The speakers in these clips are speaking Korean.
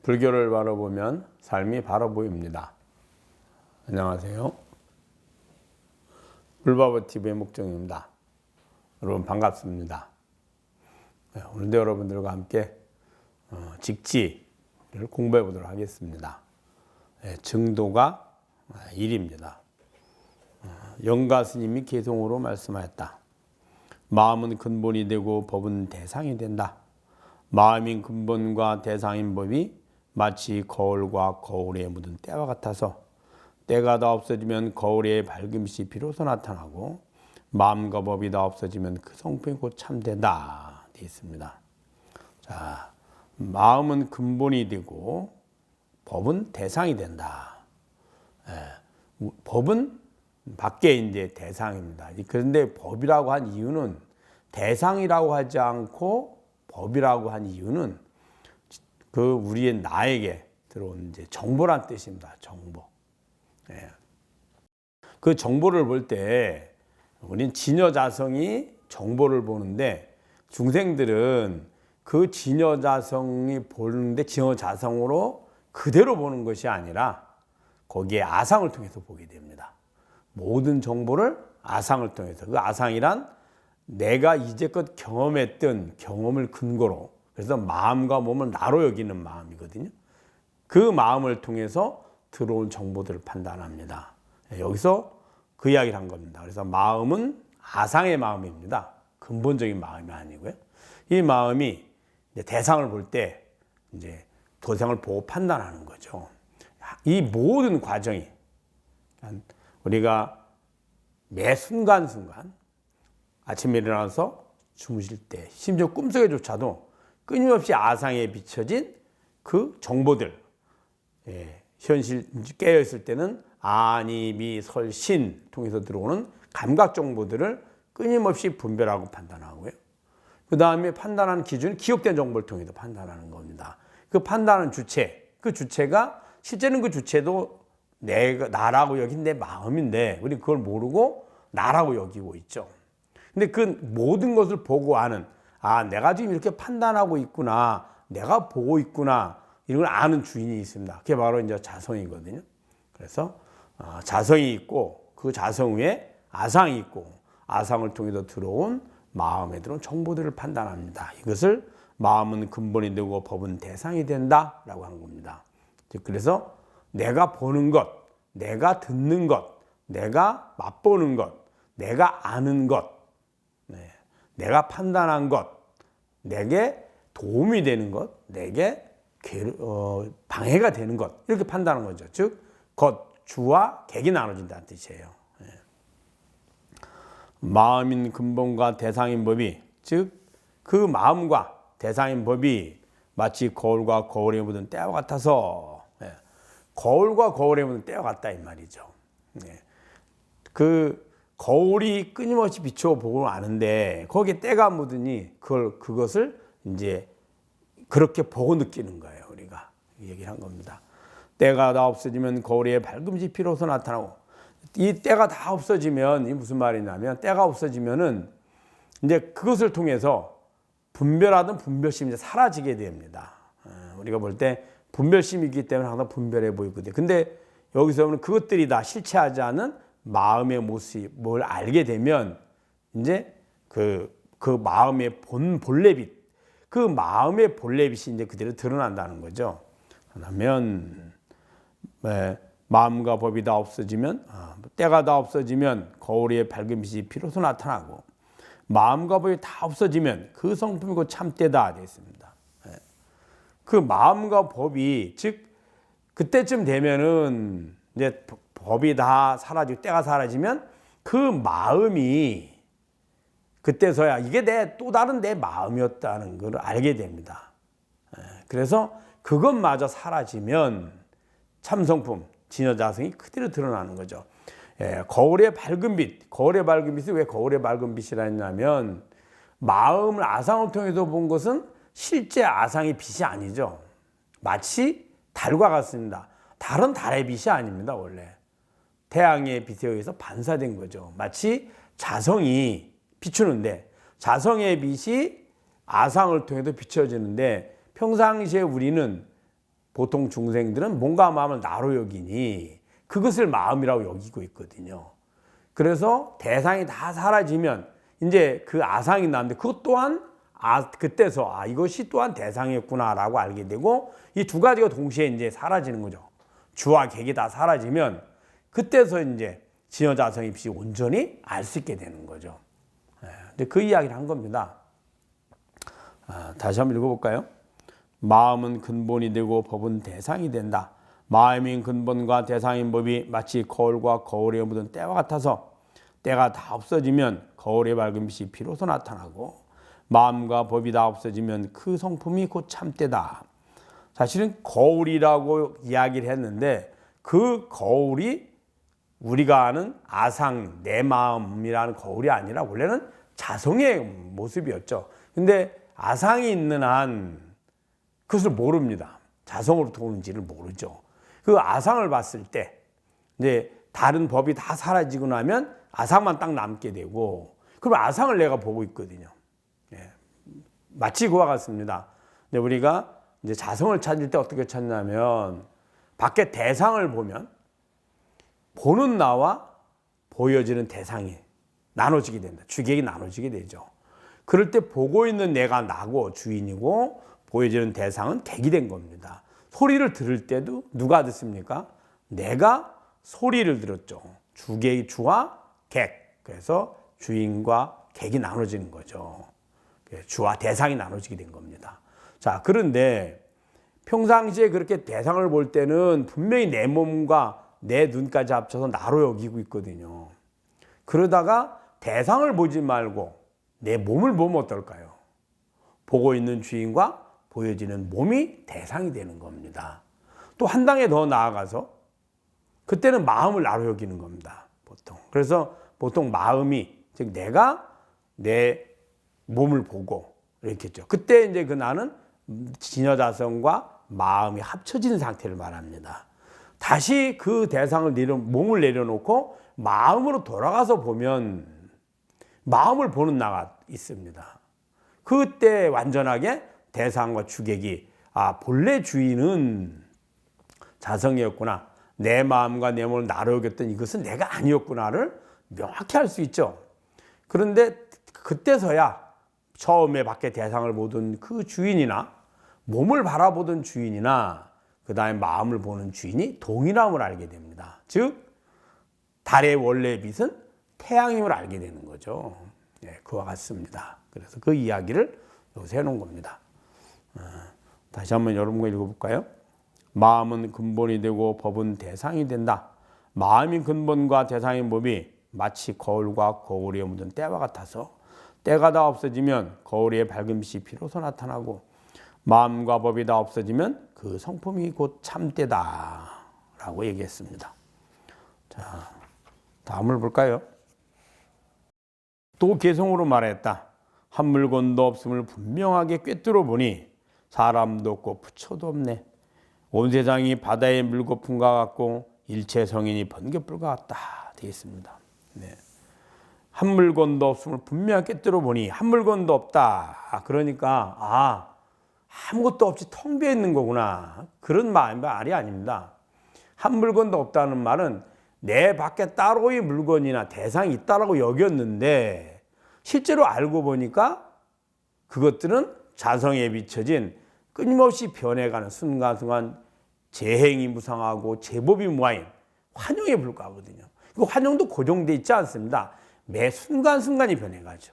불교를 바라보면 삶이 바로 보입니다. 안녕하세요. 불바보TV의 목정입니다. 여러분 반갑습니다. 오늘도 여러분들과 함께 직지를 공부해 보도록 하겠습니다. 증도가 1입니다. 영가 스님이 개송으로 말씀하였다. 마음은 근본이 되고 법은 대상이 된다. 마음인 근본과 대상인 법이 마치 거울과 거울에 묻은 때와 같아서 때가 다 없어지면 거울의 밝음이 비로소 나타나고 마음과 법이 다 없어지면 그 성품이 곧 참되다 되어 있습니다. 자, 마음은 근본이 되고 법은 대상이 된다. 법은 밖에 이제 대상입니다. 그런데 법이라고 한 이유는 대상이라고 하지 않고 법이라고 한 이유는 그 우리의 나에게 들어온 이제 정보란 뜻입니다. 정보. 그 정보를 볼 때 우리는 진여자성이 정보를 보는데 중생들은 그 진여자성이 보는데 진여자성으로 그대로 보는 것이 아니라 거기에 아상을 통해서 보게 됩니다. 모든 정보를 아상을 통해서, 그 아상이란 내가 이제껏 경험했던 경험을 근거로, 그래서 마음과 몸을 나로 여기는 마음이거든요. 그 마음을 통해서 들어온 정보들을 판단합니다. 여기서 그 이야기를 한 겁니다. 그래서 마음은 아상의 마음입니다. 근본적인 마음이 아니고요. 이 마음이 이제 대상을 볼 때 이제 대상을 보고 판단하는 거죠. 이 모든 과정이 우리가 매 순간순간 아침에 일어나서 주무실 때, 심지어 꿈속에조차도 끊임없이 아상에 비춰진 그 정보들, 현실 깨어있을 때는 아니, 미, 설, 신 통해서 들어오는 감각 정보들을 끊임없이 분별하고 판단하고요. 그 다음에 판단하는 기준은 기억된 정보를 통해서 판단하는 겁니다. 그 판단하는 주체, 그 주체가 실제는 그 주체도 나라고 여긴 내 마음인데 우리 그걸 모르고 나라고 여기고 있죠. 근데 그 모든 것을 보고 아는, 내가 지금 이렇게 판단하고 있구나, 내가 보고 있구나, 이런 걸 아는 주인이 있습니다. 그게 바로 이제 자성이거든요. 그래서 자성이 있고 그 자성 위에 아상이 있고 아상을 통해서 들어온 마음에 들어온 정보들을 판단합니다. 이것을 마음은 근본이 되고 법은 대상이 된다라고 한 겁니다. 그래서 내가 보는 것, 내가 듣는 것, 내가 맛보는 것, 내가 아는 것, 내가 판단한 것, 내게 도움이 되는 것, 내게 방해가 되는 것, 이렇게 판단하는 거죠. 즉, 것, 주와 객이 나눠진다는 뜻이에요. 마음인 근본과 대상인 법이, 즉 그 마음과 대상인 법이 마치 거울과 거울에 묻은 때와 같아서, 거울과 거울에 묻은 때와 같다 이 말이죠. 그 거울이 끊임없이 비춰보고 아는데 거기에 때가 묻으니 그것을 이제 그렇게 보고 느끼는 거예요. 우리가 얘기를 한 겁니다. 때가 다 없어지면 거울의 밝음이 비로소 나타나고, 이 때가 다 없어지면 이 무슨 말이냐면, 때가 없어지면은 이제 그것을 통해서 분별하던 분별심이 사라지게 됩니다. 우리가 볼 때 분별심이 있기 때문에 항상 분별해 보이거든요. 근데 여기서 보면 그것들이 다 실체하지 않은 마음의 모습을 알게 되면 이제 그 마음의 본래빛, 그 마음의 본래빛이 이제 그대로 드러난다는 거죠. 그러면 마음과 법이 다 없어지면, 때가 다 없어지면 거울의 밝은 빛이 비로소 나타나고, 마음과 법이 다 없어지면 그 성품이 곧 참때다 되어 있습니다. 그 마음과 법이, 즉 그때쯤 되면은 이제 법이 다 사라지고 때가 사라지면 그 마음이 그때서야 이게 또 다른 내 마음이었다는 걸 알게 됩니다. 그래서 그것마저 사라지면 참성품, 진여자성이 그대로 드러나는 거죠. 거울의 밝은 빛, 거울의 밝은 빛이 왜 거울의 밝은 빛이라 했냐면, 마음을 아상을 통해서 본 것은 실제 아상의 빛이 아니죠. 마치 달과 같습니다. 달은 달의 빛이 아닙니다. 원래 태양의 빛에 의해서 반사된 거죠. 마치 자성이 비추는데, 자성의 빛이 아상을 통해서 비춰지는데, 평상시에 우리는 보통 중생들은 몸과 마음을 나로 여기니 그것을 마음이라고 여기고 있거든요. 그래서 대상이 다 사라지면 이제 그 아상이 나는데 그것 또한 그때서 이것이 또한 대상이었구나라고 알게 되고 이 두 가지가 동시에 이제 사라지는 거죠. 주와 객이 다 사라지면 그때서 이제 진여자성 입시 온전히 알 수 있게 되는 거죠. 근데 그 이야기를 한 겁니다. 다시 한번 읽어볼까요? 마음은 근본이 되고 법은 대상이 된다. 마음인 근본과 대상인 법이 마치 거울과 거울에 묻은 때와 같아서 때가 다 없어지면 거울의 밝은 빛이 비로소 나타나고 마음과 법이 다 없어지면 그 성품이 곧 참때다. 사실은 거울이라고 이야기를 했는데 그 거울이 우리가 아는 아상, 내 마음이라는 거울이 아니라 원래는 자성의 모습이었죠. 근데 아상이 있는 한 그것을 모릅니다. 자성으로 도는지를 모르죠. 그 아상을 봤을 때 이제 다른 법이 다 사라지고 나면 아상만 딱 남게 되고 그럼 아상을 내가 보고 있거든요. 마치 그와 같습니다. 우리가 이제 자성을 찾을 때 어떻게 찾냐면 밖에 대상을 보면 보는 나와 보여지는 대상이 나눠지게 된다. 주객이 나눠지게 되죠. 그럴 때 보고 있는 내가 나고 주인이고 보여지는 대상은 객이 된 겁니다. 소리를 들을 때도 누가 듣습니까? 내가 소리를 들었죠. 주와 객. 그래서 주인과 객이 나눠지는 거죠. 주와 대상이 나눠지게 된 겁니다. 자, 그런데 평상시에 그렇게 대상을 볼 때는 분명히 내 몸과 내 눈까지 합쳐서 나로 여기고 있거든요. 그러다가 대상을 보지 말고 내 몸을 보면 어떨까요? 보고 있는 주인과 보여지는 몸이 대상이 되는 겁니다. 또 한 단계 더 나아가서 그때는 마음을 나로 여기는 겁니다. 보통. 그래서 보통 마음이 즉 내가 내 몸을 보고 이렇게 했죠. 그때 이제 그 나는 진여자성과 마음이 합쳐진 상태를 말합니다. 다시 그 대상을 몸을 내려놓고 마음으로 돌아가서 보면 마음을 보는 나가 있습니다. 그때 완전하게 대상과 주객이 본래 주인은 자성이었구나. 내 마음과 내 몸을 나로 여겼던 이것은 내가 아니었구나를 명확히 알 수 있죠. 그런데 그때서야 처음에 밖에 대상을 보던 그 주인이나 몸을 바라보던 주인이나 그 다음에 마음을 보는 주인이 동일함을 알게 됩니다. 즉 달의 원래 빛은 태양임을 알게 되는 거죠. 그와 같습니다. 그래서 그 이야기를 여기서 해놓은 겁니다. 다시 한번 여러분과 읽어볼까요? 마음은 근본이 되고 법은 대상이 된다. 마음이 근본과 대상인 법이 마치 거울과 거울에 묻은 때와 같아서 때가 다 없어지면 거울의 밝은 빛이 비로소 나타나고 마음과 법이 다 없어지면 그 성품이 곧 참때다 라고 얘기했습니다. 자, 다음을 볼까요? 또 개성으로 말했다. 한 물건도 없음을 분명하게 꿰뚫어 보니 사람도 없고 부처도 없네. 온 세상이 바다의 물거품과 같고 일체 성인이 번개불과 같다 되어 있습니다. 한 물건도 없음을 분명하게 꿰뚫어 보니 한 물건도 없다. 그러니까 아무것도 없이 텅 비어 있는 거구나. 그런 말이 아닙니다. 한 물건도 없다는 말은 내 밖에 따로의 물건이나 대상이 있다라고 여겼는데 실제로 알고 보니까 그것들은 자성에 비춰진 끊임없이 변해가는 순간순간 재행이 무상하고 제법이 무아인 환영에 불과하거든요. 그 환영도 고정되어 있지 않습니다. 매 순간순간이 변해가죠.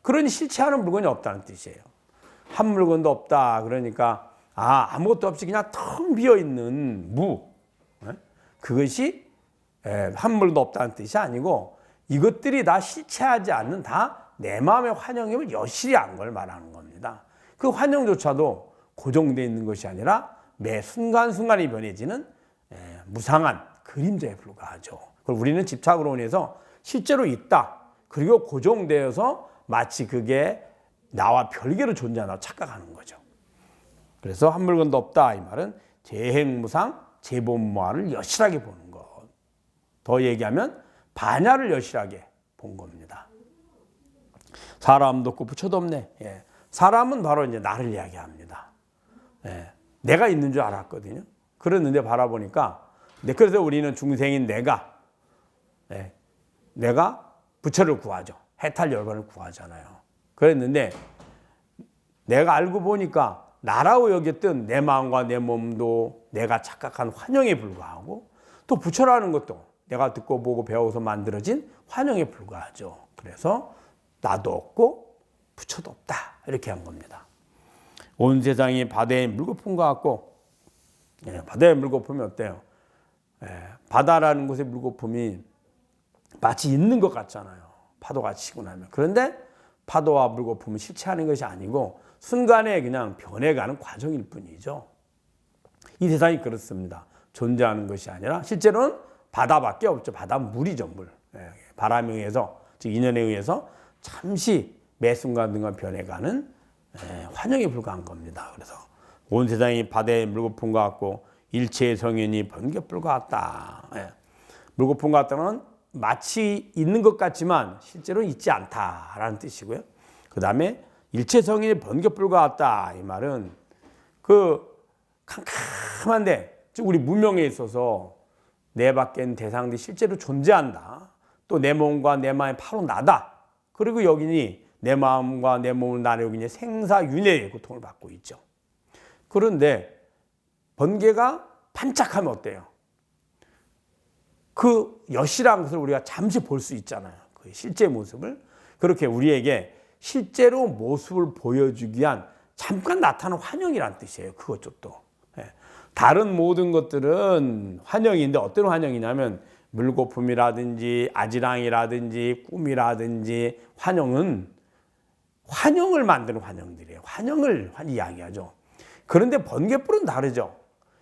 그러니 실체하는 물건이 없다는 뜻이에요. 한 물건도 없다. 그러니까 아무것도 없이 그냥 텅 비어있는 무. 그것이 한 물도 없다는 뜻이 아니고 이것들이 다 실체하지 않는 다 내 마음의 환영임을 여실히 안 걸 말하는 겁니다. 그 환영조차도 고정되어 있는 것이 아니라 매 순간순간이 변해지는 무상한 그림자에 불과하죠. 그걸 우리는 집착으로 인해서 실제로 있다. 그리고 고정되어서 마치 그게 나와 별개로 존재한다고 착각하는 거죠. 그래서 한 물건도 없다. 이 말은 재행무상, 재본무아를 여실하게 보는 것. 더 얘기하면 반야를 여실하게 본 겁니다. 사람도 없고 부처도 없네. 사람은 바로 이제 나를 이야기합니다. 내가 있는 줄 알았거든요. 그랬는데 바라보니까 그래서 우리는 중생인 내가 부처를 구하죠. 해탈 열반을 구하잖아요. 그랬는데 내가 알고 보니까 나라고 여겼던 내 마음과 내 몸도 내가 착각한 환영에 불과하고 또 부처라는 것도 내가 듣고 보고 배워서 만들어진 환영에 불과하죠. 그래서 나도 없고 부처도 없다 이렇게 한 겁니다. 온 세상이 바다의 물거품과 같고 바다의 물거품이 어때요? 바다라는 곳의 물거품이 마치 있는 것 같잖아요. 파도가 치고 나면. 그런데 파도와 물거품은 실체하는 것이 아니고 순간에 그냥 변해가는 과정일 뿐이죠. 이 세상이 그렇습니다. 존재하는 것이 아니라 실제로는 바다밖에 없죠. 바다는 물이죠. 물. 바람에 의해서 즉 인연에 의해서 잠시 매 순간순간 변해가는 환영에 불과한 겁니다. 그래서 온 세상이 바다의 물거품과 같고 일체의 성현이 번개불과 같다. 물거품과 같다는 마치 있는 것 같지만 실제로는 있지 않다라는 뜻이고요. 그 다음에 일체 성현이 번개불과 같다. 이 말은 그 캄캄한데 즉 우리 문명에 있어서 내 밖엔 대상들이 실제로 존재한다. 또 내 몸과 내 마음이 바로 나다. 그리고 여기니 내 마음과 내 몸을 나는 여기니 생사윤회의 고통을 받고 있죠. 그런데 번개가 반짝하면 어때요? 그 여실한 것을 우리가 잠시 볼 수 있잖아요. 그 실제 모습을. 그렇게 우리에게 실제로 모습을 보여주기 위한 잠깐 나타나는 환영이란 뜻이에요. 그것도. 다른 모든 것들은 환영인데 어떤 환영이냐면 물거품이라든지 아지랑이라든지 꿈이라든지 환영은 환영을 만드는 환영들이에요. 환영을 이야기하죠. 그런데 번개불은 다르죠.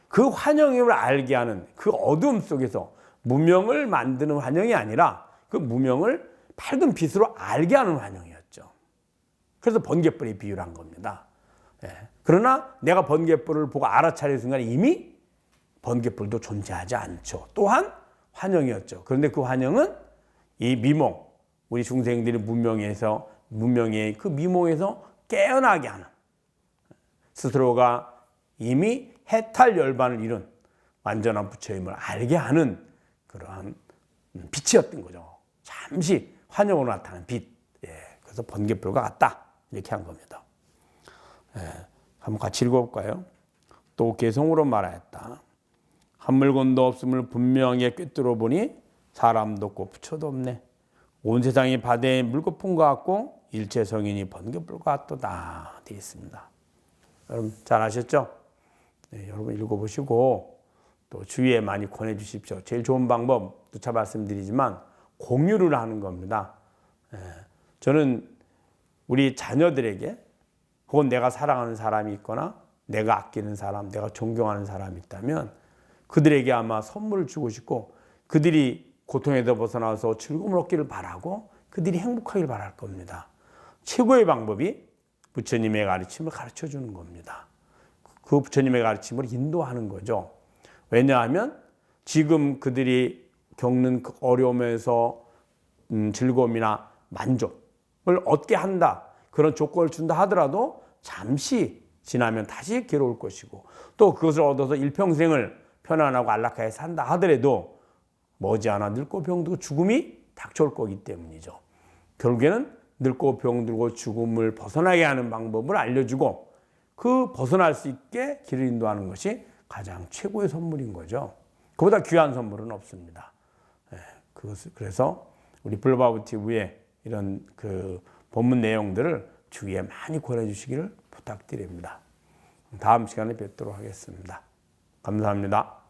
그 환영을 알게 하는 그 어두움 속에서 무명을 만드는 환영이 아니라 그 무명을 밝은 빛으로 알게 하는 환영이었죠. 그래서 번개불이 비유를 한 겁니다. 그러나 내가 번개불을 보고 알아차리는 순간 이미 번개불도 존재하지 않죠. 또한 환영이었죠. 그런데 그 환영은 이 미몽, 우리 중생들이 문명의 그 미몽에서 깨어나게 하는 스스로가 이미 해탈 열반을 이룬 완전한 부처임을 알게 하는 그러한 빛이었던 거죠. 잠시 환영으로 나타나는 빛. 그래서 번개불과 같다. 이렇게 한 겁니다. 한번 같이 읽어볼까요? 또 개성으로 말하였다. 한 물건도 없음을 분명히 꿰뚫어 보니 사람도 없고 부처도 없네. 온 세상이 바다의 물거품과 같고 일체 성인이 번개불과 같도다 되어 있습니다. 여러분 잘 아셨죠? 여러분 읽어보시고 또 주위에 많이 권해주십시오. 제일 좋은 방법 누차 말씀드리지만 공유를 하는 겁니다. 저는 우리 자녀들에게 혹은 내가 사랑하는 사람이 있거나 내가 아끼는 사람, 내가 존경하는 사람이 있다면 그들에게 아마 선물을 주고 싶고 그들이 고통에서 벗어나서 즐거움을 얻기를 바라고 그들이 행복하기를 바랄 겁니다. 최고의 방법이 부처님의 가르침을 가르쳐 주는 겁니다. 그 부처님의 가르침을 인도하는 거죠. 왜냐하면 지금 그들이 겪는 그 어려움에서 즐거움이나 만족을 얻게 한다. 그런 조건을 준다 하더라도 잠시 지나면 다시 괴로울 것이고 또 그것을 얻어서 일평생을 편안하고 안락하게 산다 하더라도 머지않아 늙고 병들고 죽음이 닥쳐올 거기 때문이죠. 결국에는 늙고 병들고 죽음을 벗어나게 하는 방법을 알려주고 그 벗어날 수 있게 길을 인도하는 것이 가장 최고의 선물인 거죠. 그보다 귀한 선물은 없습니다. 그래서 우리 불바우티브의 이런 그 본문 내용들을 주위에 많이 권해주시기를 부탁드립니다. 다음 시간에 뵙도록 하겠습니다. 감사합니다.